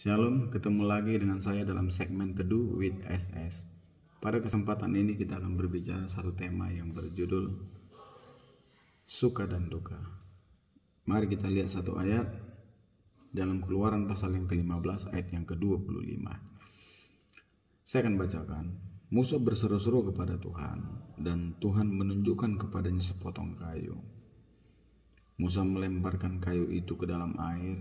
Shalom, ketemu lagi dengan saya dalam segmen Teduh with SS. Pada kesempatan ini kita akan berbicara satu tema yang berjudul Suka dan Duka. Mari kita lihat satu ayat dalam Keluaran pasal yang ke-15 ayat yang ke-25. Saya akan bacakan. Musa berseru-seru kepada Tuhan, dan Tuhan menunjukkan kepadanya sepotong kayu. Musa melemparkan kayu itu ke dalam air,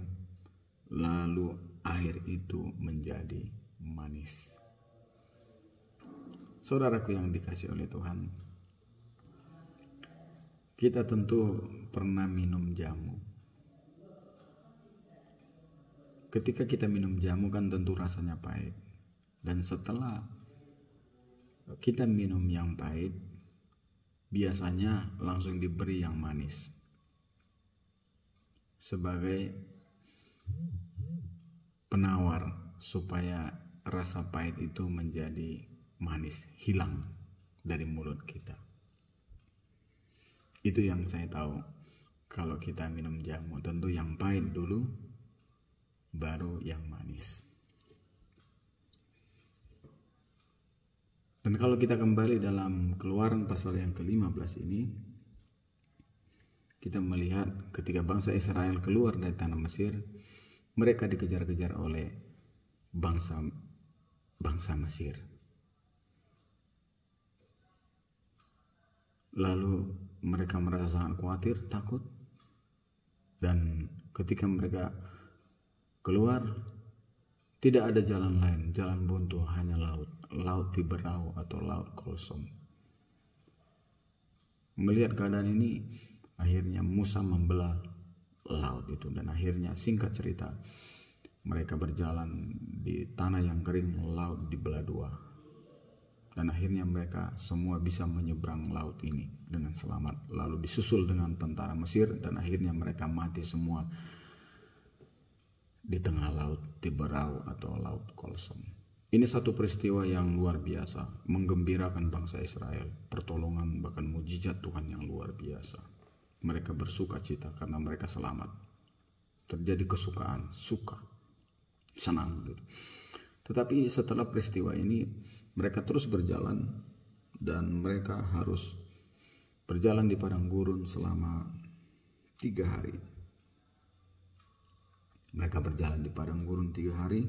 lalu air itu menjadi manis. Saudaraku yang dikasihi oleh Tuhan, kita tentu pernah minum jamu. Ketika kita minum jamu kan tentu rasanya pahit. Dan setelah kita minum yang pahit, biasanya langsung diberi yang manis sebagai penawar supaya rasa pahit itu menjadi manis, hilang dari mulut kita. Itu yang saya tahu. Kalau kita minum jamu, tentu yang pahit dulu, baru yang manis. Dan kalau kita kembali dalam Keluaran pasal yang ke-15 ini, kita melihat ketika bangsa Israel keluar dari tanah Mesir, mereka dikejar-kejar oleh bangsa Mesir. Lalu mereka merasa sangat khawatir, takut. Dan ketika mereka keluar, tidak ada jalan lain, jalan buntu, hanya laut Tiberau atau laut Kolsom. Melihat keadaan ini, akhirnya Musa membelah laut itu, dan akhirnya singkat cerita mereka berjalan di tanah yang kering, laut dibelah dua, dan akhirnya mereka semua bisa menyeberang laut ini dengan selamat. Lalu disusul dengan tentara Mesir, dan akhirnya mereka mati semua di tengah laut Tiberau atau laut Kolsom. Ini satu peristiwa yang luar biasa, menggembirakan bangsa Israel, pertolongan bahkan mujizat Tuhan yang luar biasa. Mereka bersuka cita karena mereka selamat. Terjadi kesukaan, suka, senang gitu. Tetapi setelah peristiwa ini, mereka terus berjalan, dan mereka harus berjalan di padang gurun selama 3 hari. Mereka berjalan di padang gurun 3 hari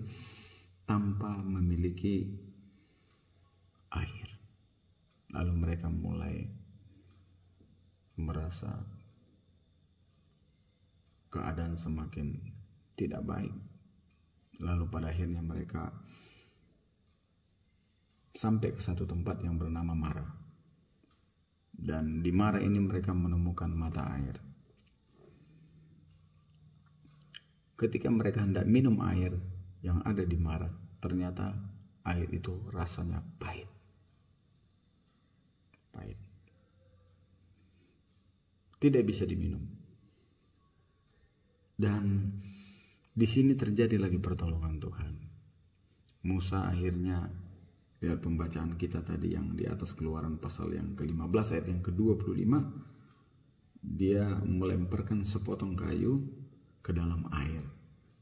tanpa memiliki air. Lalu mereka mulai merasa keadaan semakin tidak baik. Lalu pada akhirnya mereka sampai ke satu tempat yang bernama Mara. Dan di Mara ini mereka menemukan mata air. Ketika mereka hendak minum air yang ada di Mara, ternyata air itu rasanya pahit. Pahit. Tidak bisa diminum. Dan di sini terjadi lagi pertolongan Tuhan. Musa akhirnya, lihat pembacaan kita tadi yang di atas Keluaran pasal yang ke-15 ayat yang ke-25, dia melemparkan sepotong kayu ke dalam air,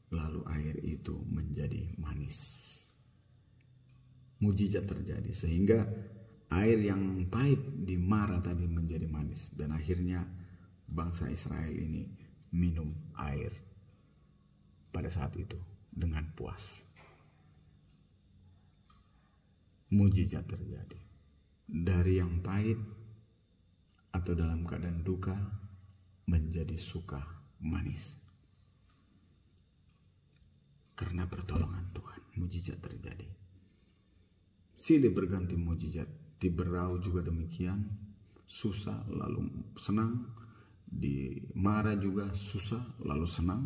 lalu air itu menjadi manis. Mujizat terjadi sehingga air yang pahit di Mara tadi menjadi manis, dan akhirnya bangsa Israel ini minum air pada saat itu dengan puas. Mujizat terjadi. Dari yang pahit atau dalam keadaan duka menjadi suka, manis. Karena pertolongan Tuhan, mujizat terjadi. Silih berganti mujizat. Tiberau juga demikian, susah lalu senang. Di Mara juga susah lalu senang.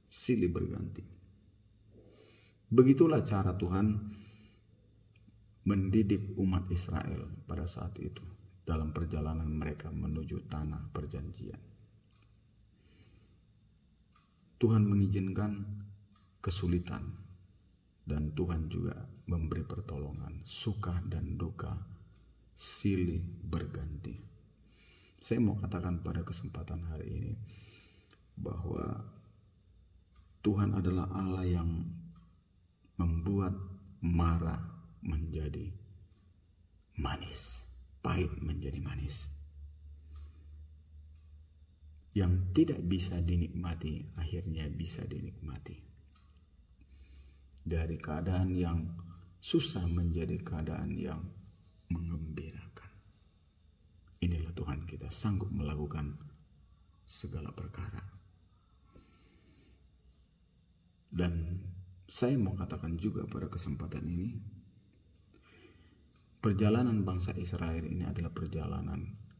Silih berganti. Begitulah cara Tuhan mendidik umat Israel pada saat itu dalam perjalanan mereka menuju tanah perjanjian. Tuhan mengizinkan kesulitan, dan Tuhan juga memberi pertolongan. Suka dan duka silih berganti. Saya mau katakan pada kesempatan hari ini bahwa Tuhan adalah Allah yang membuat marah menjadi manis, pahit menjadi manis. Yang tidak bisa dinikmati akhirnya bisa dinikmati. Dari keadaan yang susah menjadi keadaan yang menggembirakan. Inilah Tuhan kita sanggup melakukan segala perkara. Dan saya mau katakan juga pada kesempatan ini, perjalanan bangsa Israel ini adalah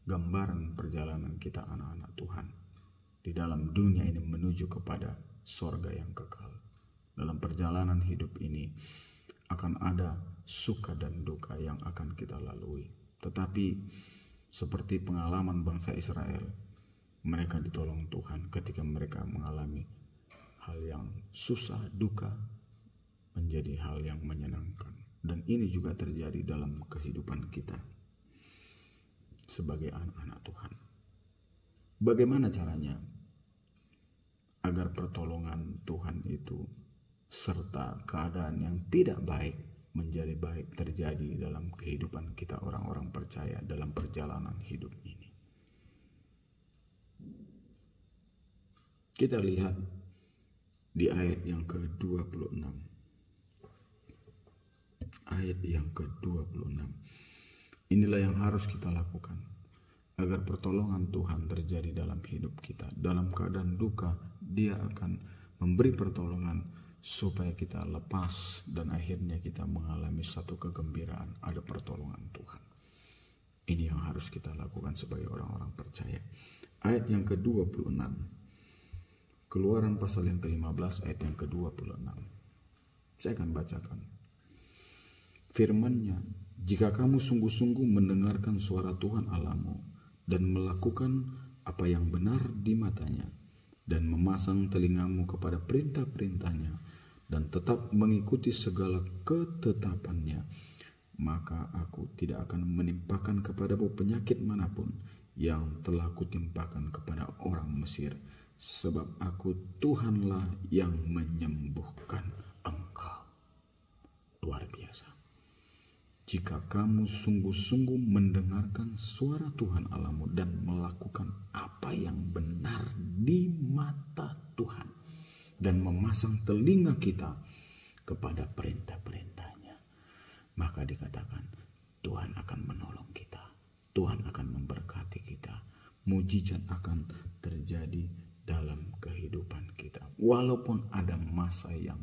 gambaran perjalanan kita anak-anak Tuhan di dalam dunia ini menuju kepada sorga yang kekal. Dalam perjalanan hidup ini akan ada suka dan duka yang akan kita lalui. Tetapi seperti pengalaman bangsa Israel, mereka ditolong Tuhan ketika mereka mengalami hal yang susah, duka menjadi hal yang menyenangkan. Dan ini juga terjadi dalam kehidupan kita sebagai anak-anak Tuhan. Bagaimana caranya agar pertolongan Tuhan itu serta keadaan yang tidak baik menjadi baik terjadi dalam kehidupan kita orang-orang percaya dalam perjalanan hidup ini? Kita lihat di ayat yang ke-26. Ayat yang ke-26. Inilah yang harus kita lakukan agar pertolongan Tuhan terjadi dalam hidup kita. Dalam keadaan duka, Dia akan memberi pertolongan supaya kita lepas dan akhirnya kita mengalami satu kegembiraan. Ada pertolongan Tuhan. Ini yang harus kita lakukan sebagai orang-orang percaya. Ayat yang ke-26. Keluaran pasal yang ke-15 ayat yang ke-26. Saya akan bacakan. Firman-Nya, jika kamu sungguh-sungguh mendengarkan suara Tuhan Allahmu dan melakukan apa yang benar di matanya dan memasang telingamu kepada perintah-perintahnya dan tetap mengikuti segala ketetapannya, maka aku tidak akan menimpakan kepadamu penyakit manapun yang telah kutimpakan kepada orang Mesir, sebab aku Tuhanlah yang menyembuhkan engkau. Luar biasa. Jika kamu sungguh-sungguh mendengarkan suara Tuhan Allahmu dan melakukan apa yang benar di mata Tuhan dan memasang telinga kita kepada perintah-perintahnya, maka dikatakan Tuhan akan menolong kita. Tuhan akan memberkati kita. Mujizat akan terjadi dalam kehidupan kita. Walaupun ada masa yang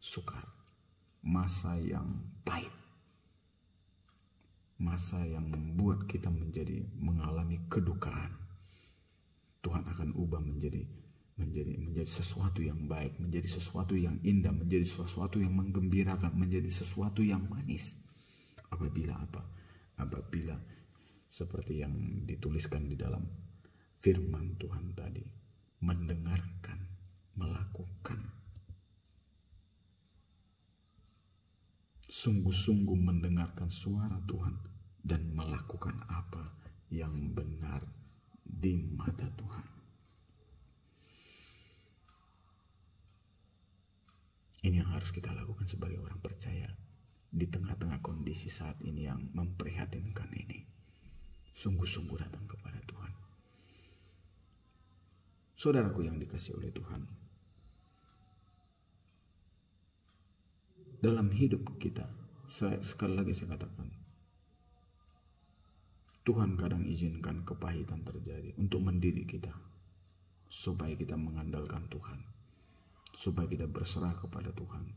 sukar, masa yang pahit, masa yang membuat kita mengalami kedukaan, Tuhan akan ubah menjadi sesuatu yang baik, menjadi sesuatu yang indah, menjadi sesuatu yang menggembirakan, menjadi sesuatu yang manis. Apabila seperti yang dituliskan di dalam firman Tuhan tadi, mendengarkan, melakukan, sungguh-sungguh mendengarkan suara Tuhan dan melakukan apa yang benar di mata Tuhan. Ini yang harus kita lakukan sebagai orang percaya di tengah-tengah kondisi saat ini yang memprihatinkan ini. Sungguh-sungguh datang kepada Tuhan. Saudaraku yang dikasihi oleh Tuhan, dalam hidup kita, sekali lagi saya katakan, Tuhan kadang izinkan kepahitan terjadi untuk mendidik kita, supaya kita mengandalkan Tuhan, supaya kita berserah kepada Tuhan,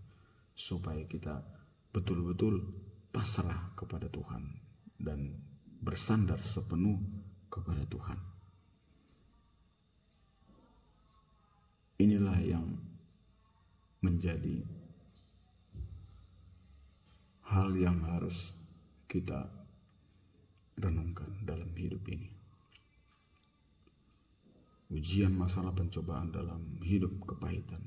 supaya kita betul-betul pasrah kepada Tuhan dan bersandar sepenuh kepada Tuhan. Inilah yang menjadi hal yang harus kita renungkan dalam hidup ini. Ujian, masalah, pencobaan dalam hidup, kepahitan,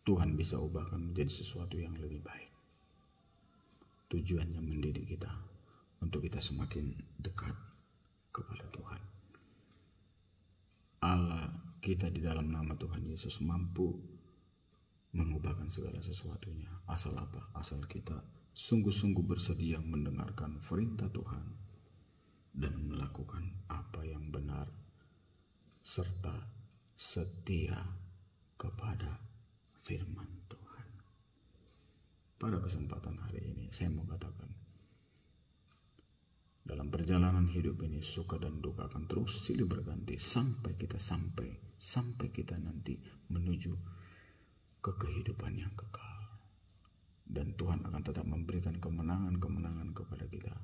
Tuhan bisa ubahkan menjadi sesuatu yang lebih baik. Tujuannya mendidik kita untuk kita semakin dekat kepada Tuhan. Allah kita di dalam nama Tuhan Yesus mampu mengubahkan segala sesuatunya. Asal apa? Asal kita sungguh-sungguh bersedia mendengarkan perintah Tuhan dan melakukan apa yang benar serta setia kepada firman Tuhan. Pada kesempatan hari ini saya mau katakan, dalam perjalanan hidup ini suka dan duka akan terus silih berganti sampai kita nanti menuju ke kehidupan yang kekal. Dan Tuhan akan tetap memberikan kemenangan-kemenangan kepada kita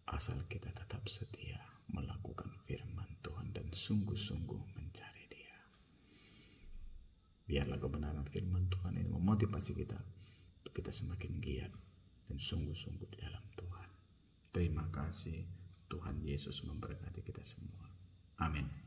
asal kita tetap setia melakukan firman Tuhan dan sungguh-sungguh mencari Dia. Biarlah kebenaran firman Tuhan ini memotivasi kita untuk kita semakin giat dan sungguh-sungguh di dalam Tuhan. Terima kasih. Tuhan Yesus memberkati kita semua. Amin.